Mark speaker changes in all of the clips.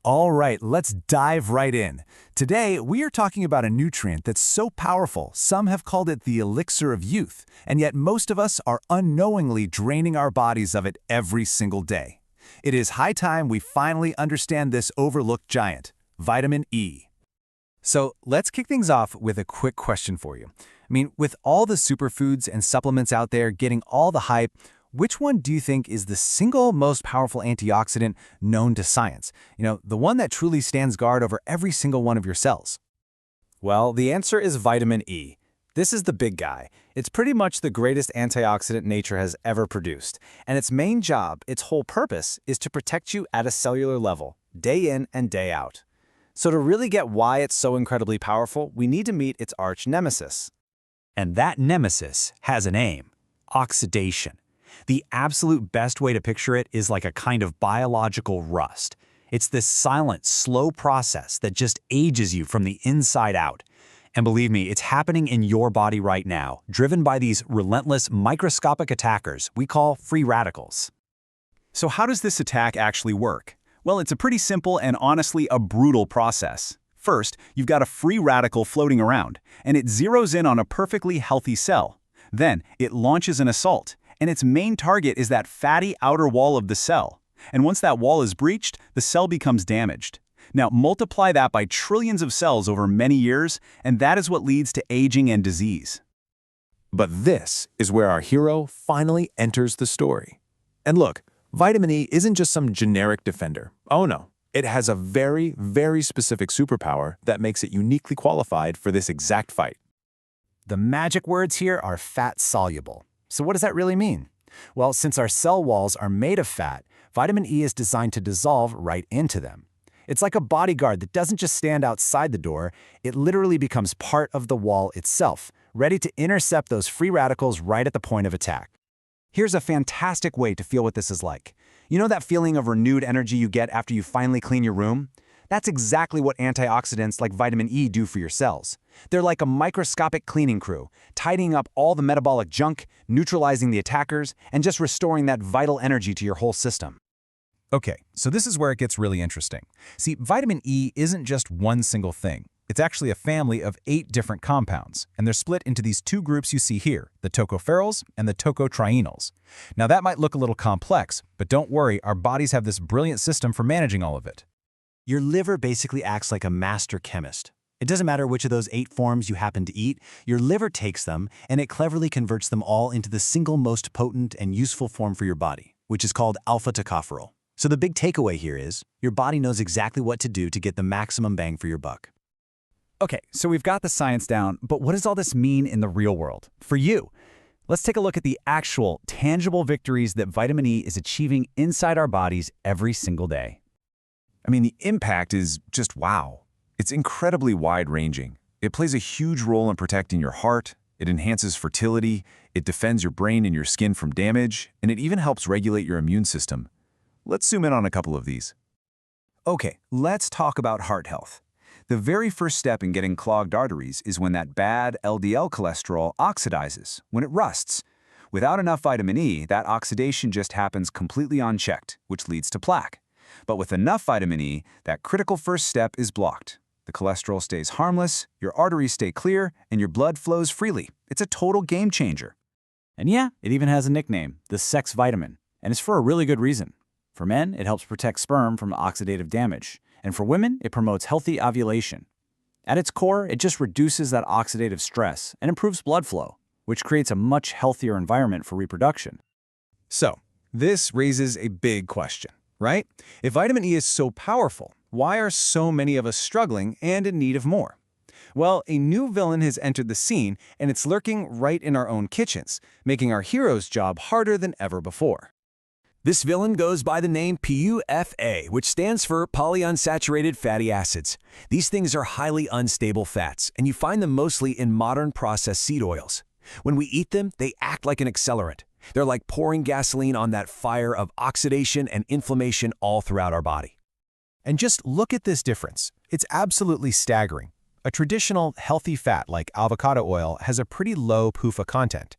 Speaker 1: All right, let's dive right in. Today, we are talking about a nutrient that's so powerful, some have called it the elixir of youth, and yet most of us are unknowingly draining our bodies of it every single day. It is high time we finally understand this overlooked giant, vitamin E. So let's kick things off with a quick question for you. With all the superfoods and supplements out there getting all the hype, which one do you think is the single most powerful antioxidant known to science? The one that truly stands guard over every single one of your cells.
Speaker 2: Well, the answer is vitamin E. This is the big guy. It's pretty much the greatest antioxidant nature has ever produced. And its main job, its whole purpose, is to protect you at a cellular level, day in and day out. So to really get why it's so incredibly powerful, we need to meet its arch nemesis.
Speaker 1: And that nemesis has a name: oxidation. The absolute best way to picture it is like a kind of biological rust. It's this silent, slow process that just ages you from the inside out. And believe me, it's happening in your body right now, driven by these relentless microscopic attackers we call free radicals.
Speaker 3: So how does this attack actually work? Well, it's a pretty simple and honestly a brutal process. First, you've got a free radical floating around, and it zeroes in on a perfectly healthy cell. Then, it launches an assault, and its main target is that fatty outer wall of the cell. And once that wall is breached, the cell becomes damaged. Now, multiply that by trillions of cells over many years, and that is what leads to aging and disease.
Speaker 4: But this is where our hero finally enters the story. And look, vitamin E isn't just some generic defender. Oh no, it has a very, very specific superpower that makes it uniquely qualified for this exact fight.
Speaker 1: The magic words here are fat-soluble. So what does that really mean? Well, since our cell walls are made of fat, vitamin E is designed to dissolve right into them. It's like a bodyguard that doesn't just stand outside the door, it literally becomes part of the wall itself, ready to intercept those free radicals right at the point of attack. Here's a fantastic way to feel what this is like. You know that feeling of renewed energy you get after you finally clean your room? That's exactly what antioxidants like vitamin E do for your cells. They're like a microscopic cleaning crew, tidying up all the metabolic junk, neutralizing the attackers, and just restoring that vital energy to your whole system. Okay, so this is where it gets really interesting. See, vitamin E isn't just one single thing. It's actually a family of 8 different compounds, and they're split into these 2 groups you see here, the tocopherols and the tocotrienols. Now that might look a little complex, but don't worry, our bodies have this brilliant system for managing all of it. Your liver basically acts like a master chemist. It doesn't matter which of those 8 forms you happen to eat, your liver takes them and it cleverly converts them all into the single most potent and useful form for your body, which is called alpha-tocopherol. So the big takeaway here is, your body knows exactly what to do to get the maximum bang for your buck.
Speaker 3: Okay, so we've got the science down, but what does all this mean in the real world? For you, let's take a look at the actual, tangible victories that vitamin E is achieving inside our bodies every single day.
Speaker 4: The impact is just wow. It's incredibly wide-ranging. It plays a huge role in protecting your heart, it enhances fertility, it defends your brain and your skin from damage, and it even helps regulate your immune system. Let's zoom in on a couple of these.
Speaker 3: Okay, let's talk about heart health. The very first step in getting clogged arteries is when that bad LDL cholesterol oxidizes, when it rusts. Without enough vitamin E, that oxidation just happens completely unchecked, which leads to plaque. But with enough vitamin E, that critical first step is blocked. The cholesterol stays harmless, your arteries stay clear, and your blood flows freely. It's a total game changer.
Speaker 2: And yeah, it even has a nickname, the sex vitamin. And it's for a really good reason. For men, it helps protect sperm from oxidative damage. And for women, it promotes healthy ovulation. At its core, it just reduces that oxidative stress and improves blood flow, which creates a much healthier environment for reproduction.
Speaker 1: So, this raises a big question, right? If vitamin E is so powerful, why are so many of us struggling and in need of more? Well, a new villain has entered the scene, and it's lurking right in our own kitchens, making our hero's job harder than ever before. This villain goes by the name PUFA, which stands for polyunsaturated fatty acids. These things are highly unstable fats, and you find them mostly in modern processed seed oils. When we eat them, they act like an accelerant. They're like pouring gasoline on that fire of oxidation and inflammation all throughout our body. And just look at this difference. It's absolutely staggering. A traditional healthy fat like avocado oil has a pretty low PUFA content.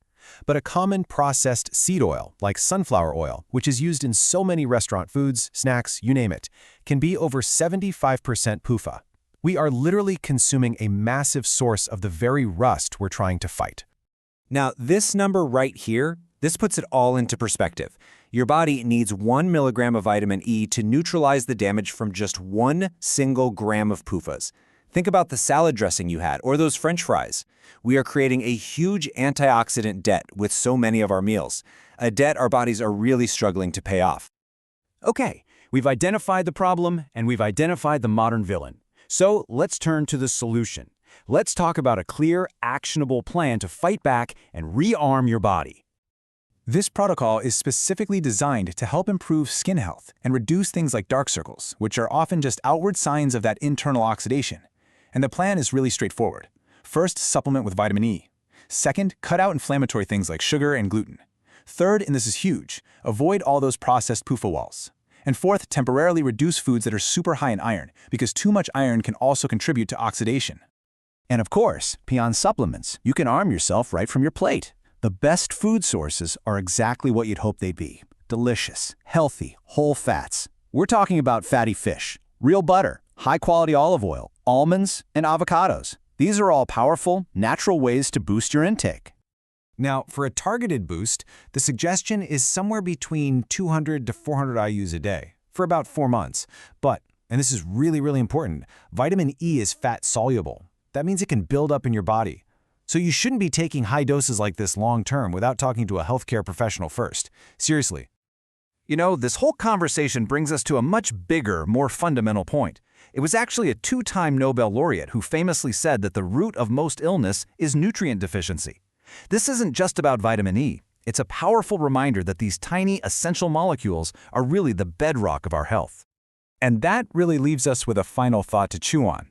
Speaker 1: but a common processed seed oil, like sunflower oil, which is used in so many restaurant foods, snacks, you name it, can be over 75% PUFA. We are literally consuming a massive source of the very rust we're trying to fight.
Speaker 2: Now, this number right here, this puts it all into perspective. Your body needs 1 milligram of vitamin E to neutralize the damage from just 1 single gram of PUFAs. Think about the salad dressing you had, or those French fries. We are creating a huge antioxidant debt with so many of our meals, a debt our bodies are really struggling to pay off.
Speaker 3: Okay, we've identified the problem and we've identified the modern villain. So let's turn to the solution. Let's talk about a clear, actionable plan to fight back and rearm your body.
Speaker 1: This protocol is specifically designed to help improve skin health and reduce things like dark circles, which are often just outward signs of that internal oxidation. And the plan is really straightforward. First, supplement with vitamin E. Second, cut out inflammatory things like sugar and gluten. Third, and this is huge, avoid all those processed PUFA walls. And fourth, temporarily reduce foods that are super high in iron, because too much iron can also contribute to oxidation. And of course, beyond supplements, you can arm yourself right from your plate. The best food sources are exactly what you'd hope they'd be. Delicious, healthy, whole fats. We're talking about fatty fish, real butter, high-quality olive oil, almonds, and avocados. These are all powerful, natural ways to boost your intake.
Speaker 3: Now, for a targeted boost, the suggestion is somewhere between 200 to 400 IUs a day for about 4 months. But, and this is really, really important, vitamin E is fat-soluble. That means it can build up in your body. So you shouldn't be taking high doses like this long-term without talking to a healthcare professional first. Seriously.
Speaker 2: You know, this whole conversation brings us to a much bigger, more fundamental point. It was actually a 2-time Nobel laureate who famously said that the root of most illness is nutrient deficiency. This isn't just about vitamin E. It's a powerful reminder that these tiny, essential molecules are really the bedrock of our health.
Speaker 3: And that really leaves us with a final thought to chew on.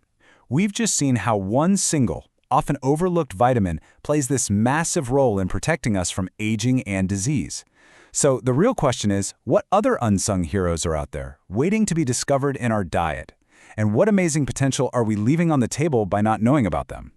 Speaker 3: We've just seen how one single, often overlooked vitamin plays this massive role in protecting us from aging and disease. So the real question is, what other unsung heroes are out there, waiting to be discovered in our diet? And what amazing potential are we leaving on the table by not knowing about them?